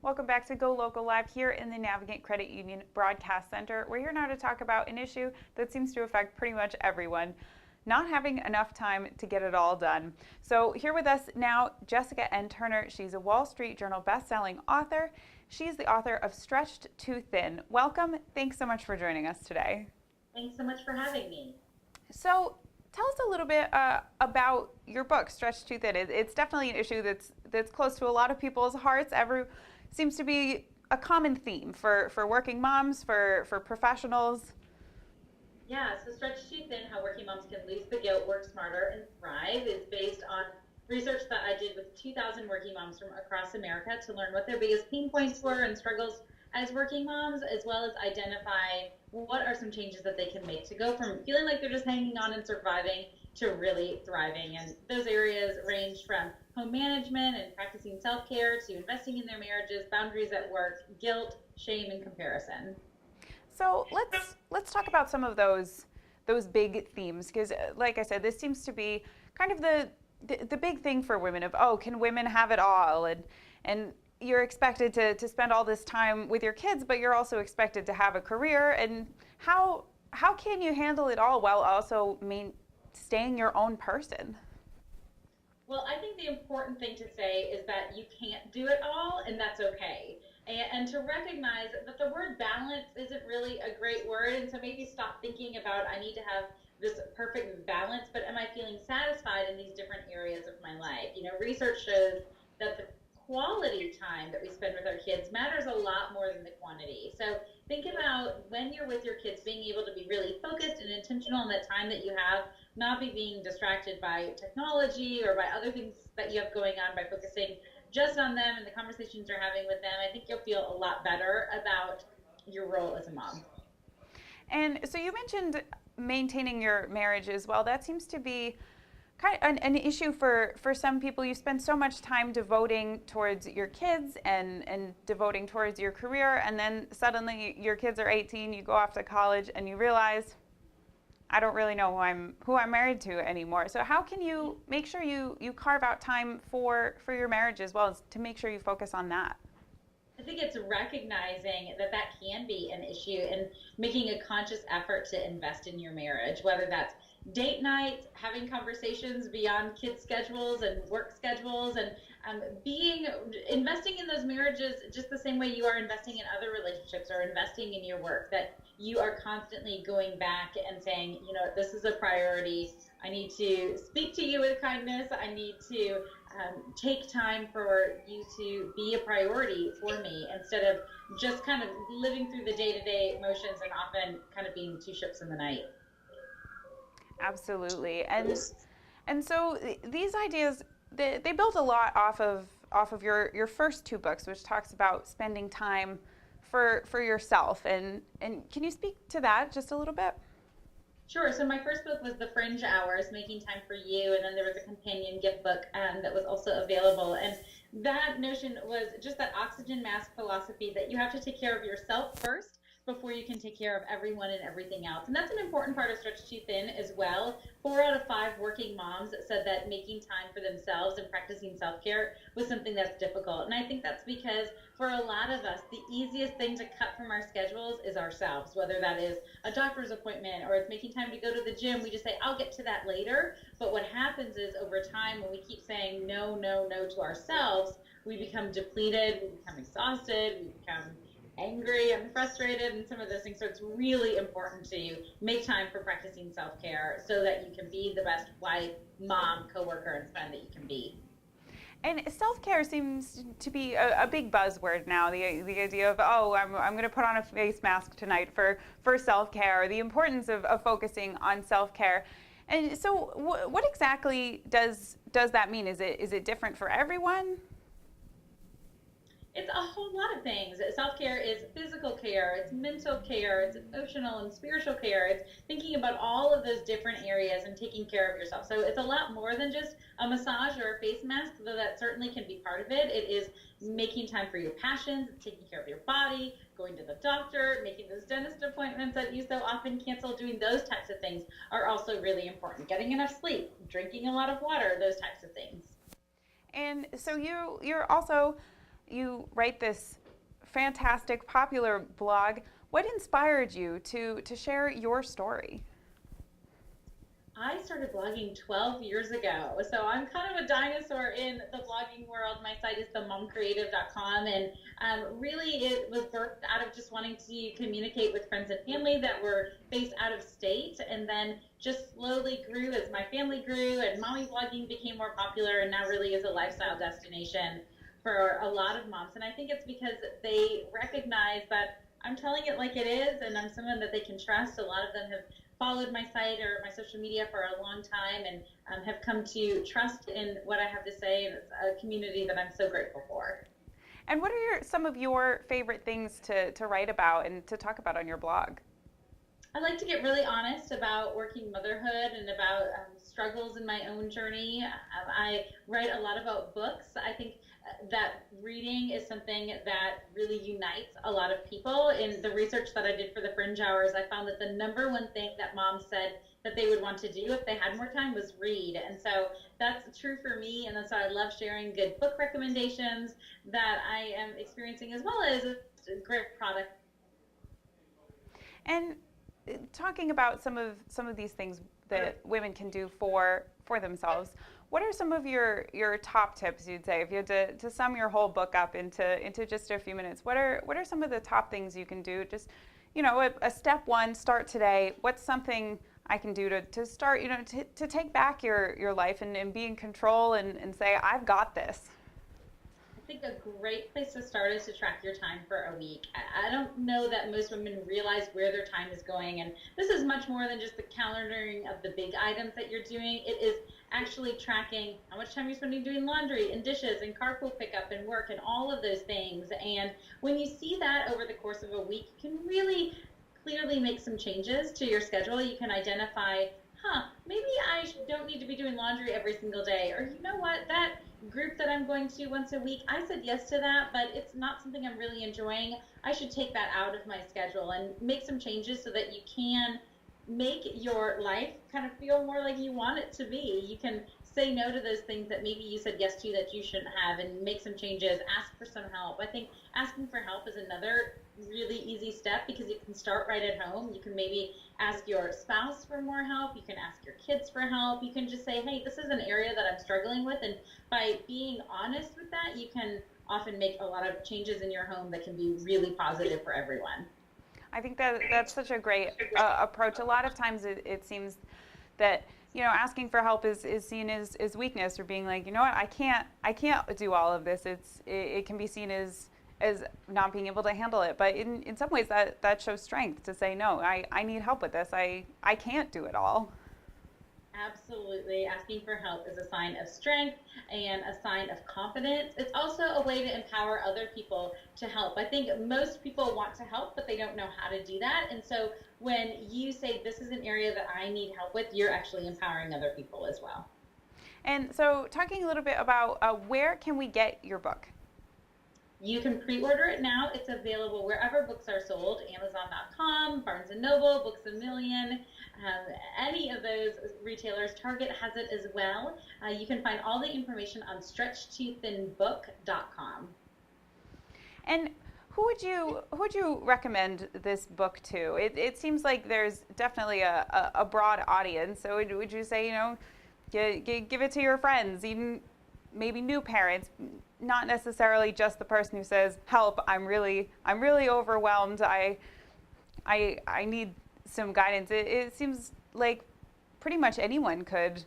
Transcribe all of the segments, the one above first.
Welcome back to Go Local Live here in the Navigate Credit Union Broadcast Center. We're here now to talk about an issue that seems to affect pretty much everyone, not having enough time to get it all done. So here with us now, Jessica N. Turner. She's a Wall Street Journal best-selling author. She's the author of Stretched Too Thin. Welcome. Thanks so much for joining us today. Thanks so much for having me. So tell us a little bit about your book, Stretched Too Thin. It's definitely an issue that's close to a lot of people's hearts. Seems to be a common theme for working moms, for professionals. Yeah, so Stretch Too Thin, How Working Moms Can Lose the Guilt, Work Smarter, and Thrive is based on research that I did with 2,000 working moms from across America to learn what their biggest pain points were and struggles as working moms, as well as identify what are some changes that they can make to go from feeling like they're just hanging on and surviving to really thriving. And those areas range from home management and practicing self-care to investing in their marriages, boundaries at work, guilt, shame, and comparison. So let's talk about some of those big themes, because like I said, this seems to be kind of the big thing for women of, oh, can women have it all? And you're expected to spend all this time with your kids, but you're also expected to have a career. And how can you handle it all while also staying your own person? Well, I think the important thing to say is that you can't do it all, and that's okay. And to recognize that the word balance isn't really a great word, and so maybe stop thinking about I need to have this perfect balance, but am I feeling satisfied in these different areas of my life? You know, research shows that the quality time that we spend with our kids matters a lot more than the quantity. So think about when you're with your kids, being able to be really focused and intentional in that time that you have, not be being distracted by technology or by other things that you have going on, by focusing just on them and the conversations you're having with them. I think you'll feel a lot better about your role as a mom. And so you mentioned maintaining your marriage as well. That seems to be kind of an issue for some people. You spend so much time devoting towards your kids and devoting towards your career, and then suddenly your kids are 18, you go off to college, and you realize, I don't really know who I'm married to anymore. So how can you make sure you carve out time for your marriage as well, as to make sure you focus on that? I think it's recognizing that that can be an issue and making a conscious effort to invest in your marriage, whether that's date nights, having conversations beyond kids' schedules and work schedules, and investing in those marriages just the same way you are investing in other relationships or investing in your work, that you are constantly going back and saying, you know, this is a priority. I need to speak to you with kindness. I need to take time for you to be a priority for me, instead of just kind of living through the day-to-day motions and often kind of being two ships in the night. Absolutely. And so these ideas, they build a lot off of your first two books, which talks about spending time for yourself. And can you speak to that just a little bit? Sure. So my first book was The Fringe Hours, Making Time for You, and then there was a companion gift book that was also available. And that notion was just that oxygen mask philosophy, that you have to take care of yourself first before you can take care of everyone and everything else. And that's an important part of Stretch Too Thin as well. 4 out of 5 working moms said that making time for themselves and practicing self-care was something that's difficult. And I think that's because for a lot of us, the easiest thing to cut from our schedules is ourselves, whether that is a doctor's appointment or it's making time to go to the gym. We just say, I'll get to that later. But what happens is, over time, when we keep saying no, no, no to ourselves, we become depleted, we become exhausted, we become angry and frustrated and some of those things. So it's really important to make time for practicing self-care so that you can be the best wife, mom, coworker, and friend that you can be. And self-care seems to be a big buzzword now. The idea of, oh, I'm going to put on a face mask tonight for self-care, the importance of focusing on self-care. And so what exactly does that mean? Is it different for everyone? It's a whole lot of things. Self-care is physical care, it's mental care, it's emotional and spiritual care. It's thinking about all of those different areas and taking care of yourself. So it's a lot more than just a massage or a face mask, though that certainly can be part of it. It is making time for your passions, taking care of your body, going to the doctor, making those dentist appointments that you so often cancel. Doing those types of things are also really important. Getting enough sleep, drinking a lot of water, those types of things. And so you're also you write this fantastic, popular blog. What inspired you to share your story? I started blogging 12 years ago. So I'm kind of a dinosaur in the blogging world. My site is themomcreative.com. And really, it was birthed out of just wanting to communicate with friends and family that were based out of state. And then just slowly grew as my family grew and mommy blogging became more popular and now really is a lifestyle destination for a lot of moms. And I think it's because they recognize that I'm telling it like it is and I'm someone that they can trust. A lot of them have followed my site or my social media for a long time and have come to trust in what I have to say. And it's a community that I'm so grateful for. And what are some of your favorite things to write about and to talk about on your blog? I like to get really honest about working motherhood and about struggles in my own journey. I write a lot about books. I think that reading is something that really unites a lot of people. In the research that I did for the Fringe Hours, I found that the number one thing that moms said that they would want to do if they had more time was read. And so that's true for me. And that's why I love sharing good book recommendations that I am experiencing as well as a great product. And talking about some of these things that women can do for themselves, what are some of your top tips you'd say if you had to sum your whole book up into just a few minutes? What are some of the top things you can do? Just a step one, start today. What's something I can do to start, to take back your life and be in control and say, I've got this? I think a great place to start is to track your time for a week. I don't know that most women realize where their time is going. And this is much more than just the calendaring of the big items that you're doing. It is actually tracking how much time you're spending doing laundry and dishes and carpool pickup and work and all of those things. And when you see that over the course of a week, you can really clearly make some changes to your schedule. You can identify, maybe I don't need to be doing laundry every single day. Or you know what, that group that I'm going to once a week, I said yes to that, but it's not something I'm really enjoying. I should take that out of my schedule and make some changes so that you can make your life kind of feel more like you want it to be. You can say no to those things that maybe you said yes to that you shouldn't have and make some changes, ask for some help. I think asking for help is another really easy step because you can start right at home. You can maybe ask your spouse for more help. You can ask your kids for help. You can just say, hey, this is an area that I'm struggling with. And by being honest with that, you can often make a lot of changes in your home that can be really positive for everyone. I think that's such a great approach. A lot of times it seems that asking for help is seen as weakness or being like, what, I can't do all of this. It can be seen as not being able to handle it. But in some ways that shows strength to say, no, I need help with this. I can't do it all. Absolutely. Asking for help is a sign of strength and a sign of confidence. It's also a way to empower other people to help. I think most people want to help, but they don't know how to do that. And so when you say, this is an area that I need help with, you're actually empowering other people as well. And so talking a little bit about where can we get your book? You can pre-order it now. It's available wherever books are sold, Amazon.com, Barnes & Noble, Books A Million, any of those retailers. Target has it as well. You can find all the information on stretchtothinbook.com. And who would you recommend this book to? It seems like there's definitely a broad audience. So would you say, give it to your friends, even maybe new parents, not necessarily just the person who says, help, I'm really overwhelmed. I need some guidance. It seems like pretty much anyone could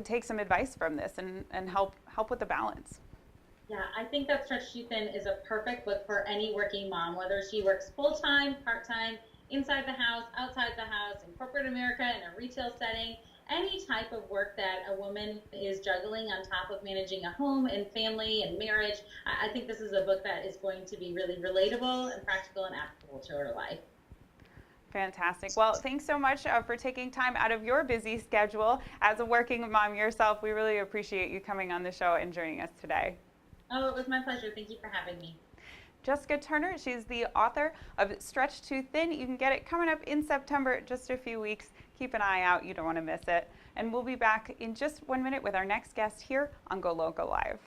take some advice from this and help with the balance. Yeah, I think that Stretched Too Thin is a perfect book for any working mom, whether she works full-time, part-time, inside the house, outside the house, in corporate America, in a retail setting. Any type of work that a woman is juggling on top of managing a home and family and marriage, I think this is a book that is going to be really relatable and practical and applicable to her life. Fantastic. Well, thanks so much for taking time out of your busy schedule. As a working mom yourself, we really appreciate you coming on the show and joining us today. Oh, it was my pleasure. Thank you for having me. Jessica Turner, she's the author of Stretched Too Thin. You can get it coming up in September, just a few weeks. Keep an eye out. You don't want to miss it. And we'll be back in just 1 minute with our next guest here on Go Local Live.